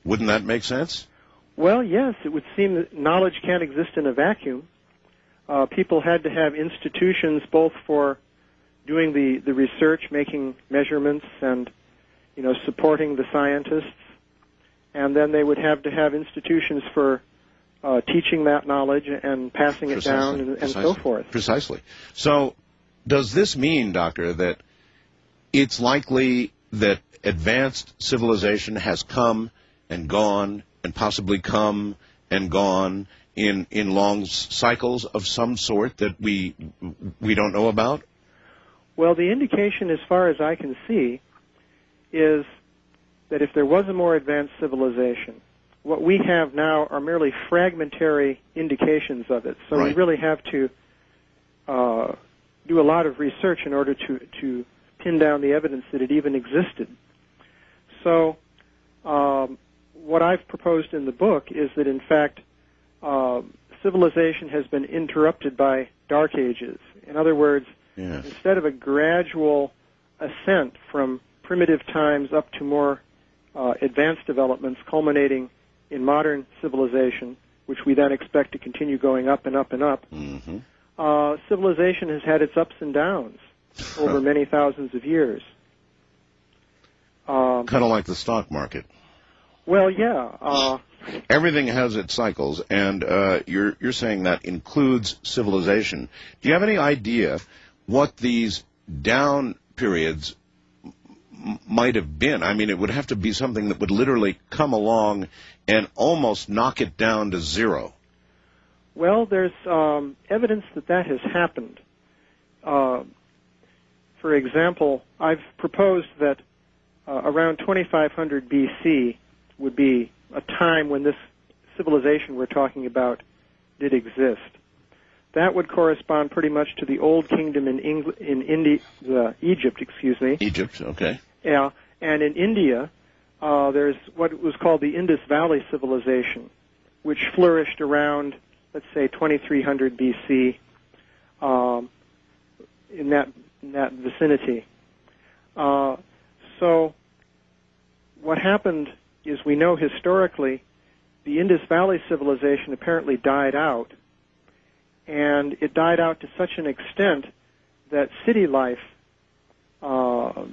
Wouldn't that make sense? Well, yes, it would seem that knowledge can't exist in a vacuum. People had to have institutions both for doing the research, making measurements, and supporting the scientists, and then they would have to have institutions for teaching that knowledge and passing it down and so forth. Precisely. So does this mean, Doctor, that it's likely that advanced civilization has come and gone and possibly come and gone in long cycles of some sort that we don't know about? Well, the indication, as far as I can see, is that if there was a more advanced civilization, what we have now are merely fragmentary indications of it. So right. We really have to do a lot of research in order to pin down the evidence that it even existed. So what I've proposed in the book is that, in fact, civilization has been interrupted by dark ages. In other words, yes. Instead of a gradual ascent from primitive times up to more advanced developments culminating in modern civilization, which we then expect to continue going up and up and up, mm-hmm. Civilization has had its ups and downs over many thousands of years. Kind of like the stock market. Well, yeah. Everything has its cycles, and you're saying that includes civilization. Do you have any idea what these down periods might have been? I mean, it would have to be something that would literally come along and almost knock it down to zero. Well, there's evidence that has happened. For example, I've proposed that around 2500 BC would be a time when this civilization we're talking about did exist. That would correspond pretty much to the Old Kingdom in Egypt. Egypt, okay. Yeah, and in India, there's what was called the Indus Valley Civilization, which flourished around, let's say, 2300 BC, in that vicinity. So what happened is, we know historically the Indus Valley Civilization apparently died out, and it died out to such an extent that city life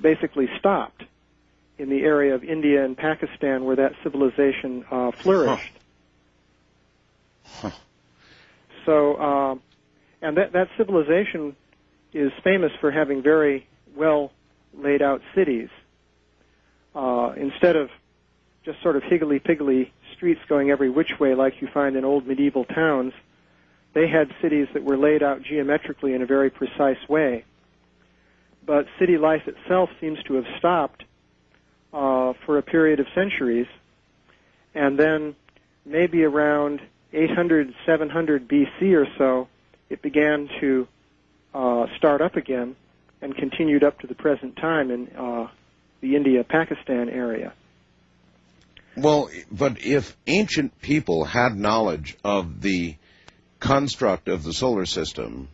basically stopped in the area of India and Pakistan where that civilization flourished. Huh. So, and that civilization is famous for having very well laid out cities. Instead of just sort of higgledy-piggledy streets going every which way like you find in old medieval towns, they had cities that were laid out geometrically in a very precise way. But city life itself seems to have stopped for a period of centuries, and then maybe around 800, 700 BC or so, it began to start up again and continued up to the present time in the India-Pakistan area. Well, but if ancient people had knowledge of the construct of the solar system,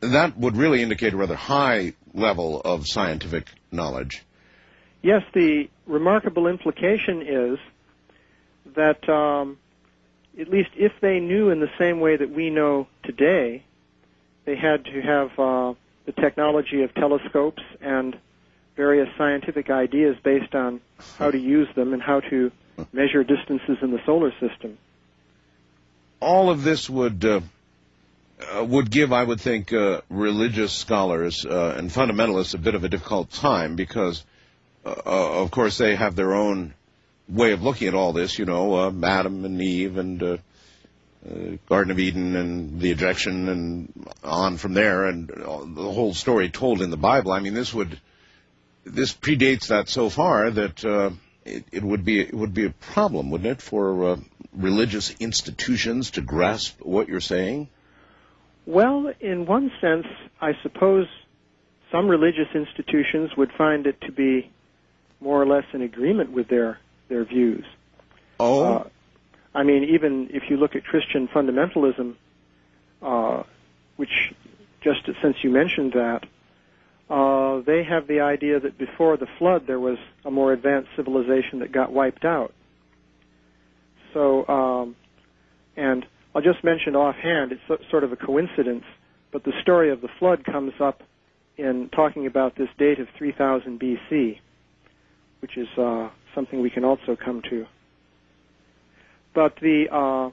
that would really indicate a rather high level of scientific knowledge. Yes, the remarkable implication is that at least if they knew in the same way that we know today, they had to have the technology of telescopes and various scientific ideas based on how to use them and how to measure distances in the solar system. All of this would give, I would think, religious scholars and fundamentalists a bit of a difficult time because, of course, they have their own way of looking at all this, Adam and Eve and Garden of Eden and the ejection and on from there, and the whole story told in the Bible. I mean, this predates that so far that it would be a problem, wouldn't it, for religious institutions to grasp what you're saying? Well, in one sense, I suppose some religious institutions would find it to be more or less in agreement with their views. Oh? I mean, even if you look at Christian fundamentalism, which, just since you mentioned that, they have the idea that before the flood there was a more advanced civilization that got wiped out. So, and I'll just mention offhand, it's sort of a coincidence, but the story of the flood comes up in talking about this date of 3000 BC, which is something we can also come to. But the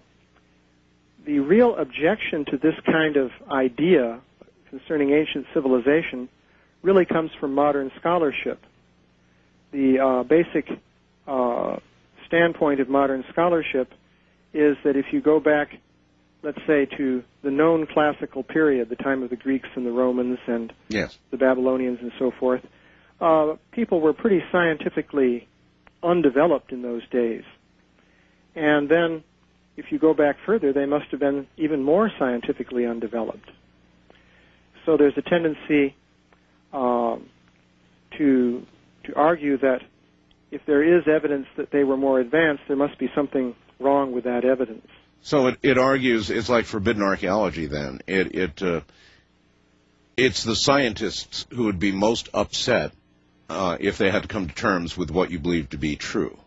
real objection to this kind of idea concerning ancient civilization really comes from modern scholarship. The basic standpoint of modern scholarship is that if you go back, let's say, to the known classical period, the time of the Greeks and the Romans and Yes. the Babylonians and so forth, people were pretty scientifically undeveloped in those days. And then, if you go back further, they must have been even more scientifically undeveloped. So there's a tendency to argue that if there is evidence that they were more advanced, there must be something wrong with that evidence. So it argues it's like forbidden archaeology. Then it's the scientists who would be most upset if they had to come to terms with what you believe to be true.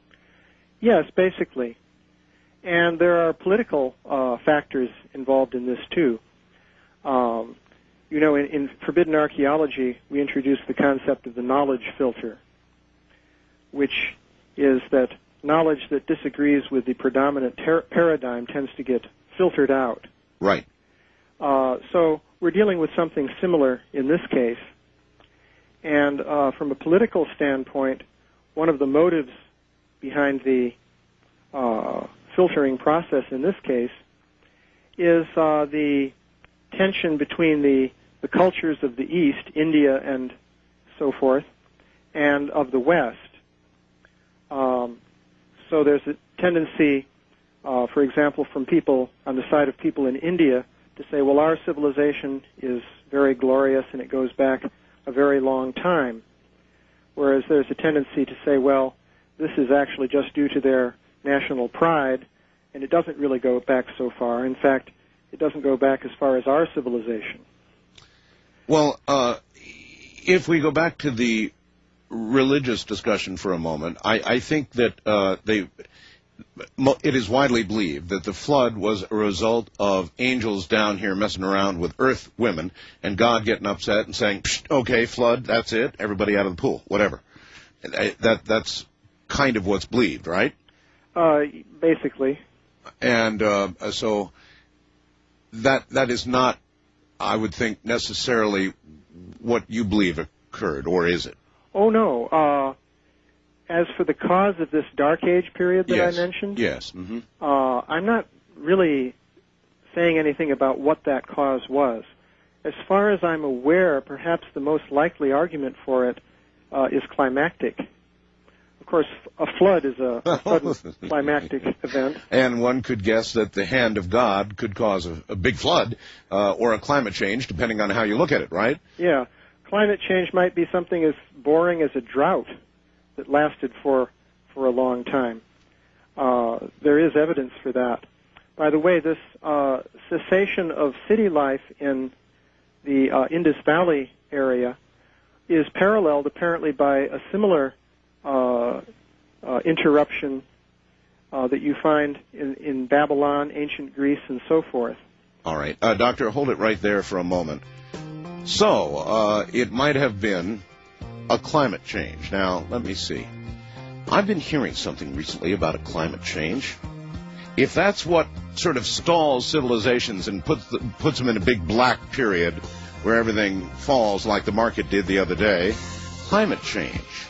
Yes, basically. And there are political factors involved in this, too. In forbidden archaeology, we introduce the concept of the knowledge filter, which is that knowledge that disagrees with the predominant paradigm tends to get filtered out. Right. So we're dealing with something similar in this case. And from a political standpoint, one of the motives behind the filtering process in this case is the tension between the cultures of the East, India and so forth, and of the West. So there's a tendency, for example, from people on the side of people in India to say, well, our civilization is very glorious and it goes back a very long time, whereas there's a tendency to say, well, this is actually just due to their national pride, and it doesn't really go back so far. In fact, it doesn't go back as far as our civilization. Well, if we go back to the religious discussion for a moment, I think that it is widely believed that the flood was a result of angels down here messing around with earth women and God getting upset and saying, okay, flood, that's it, everybody out of the pool, whatever. That's kind of what's believed, right? Basically. And so that is not, I would think, necessarily what you believe occurred, or is it? Oh, no. As for the cause of this Dark Age period that Yes. I mentioned, Yes. Mm-hmm. I'm not really saying anything about what that cause was. As far as I'm aware, perhaps the most likely argument for it is climactic. Of course, a flood is a sudden climactic event. And one could guess that the hand of God could cause a big flood or a climate change, depending on how you look at it, right? Yeah. Climate change might be something as boring as a drought that lasted for a long time. There is evidence for that. By the way, this cessation of city life in the Indus Valley area is paralleled apparently by a similar interruption that you find in Babylon, ancient Greece, and so forth. All right. Doctor, hold it right there for a moment. So, it might have been a climate change. Now, let me see. I've been hearing something recently about a climate change. If that's what sort of stalls civilizations and puts them in a big black period where everything falls like the market did the other day, climate change.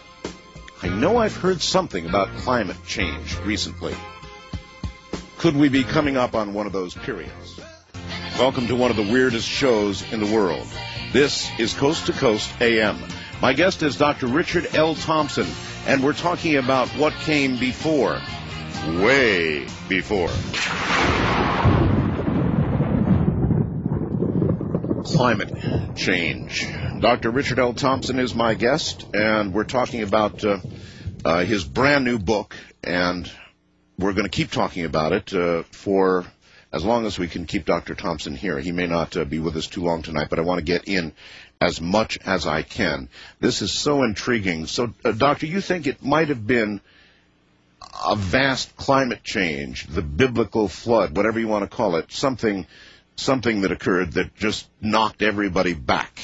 I know I've heard something about climate change recently. Could we be coming up on one of those periods? Welcome to one of the weirdest shows in the world. This is Coast to Coast AM. My guest is Dr. Richard L. Thompson, and we're talking about what came before. Way before. Climate change. Dr. Richard L. Thompson is my guest, and we're talking about his brand new book, and we're going to keep talking about it for as long as we can keep Dr. Thompson here. He may not be with us too long tonight, but I want to get in as much as I can. This is so intriguing. So, Doctor, you think it might have been a vast climate change, the biblical flood, whatever you want to call it, something that occurred that just knocked everybody back.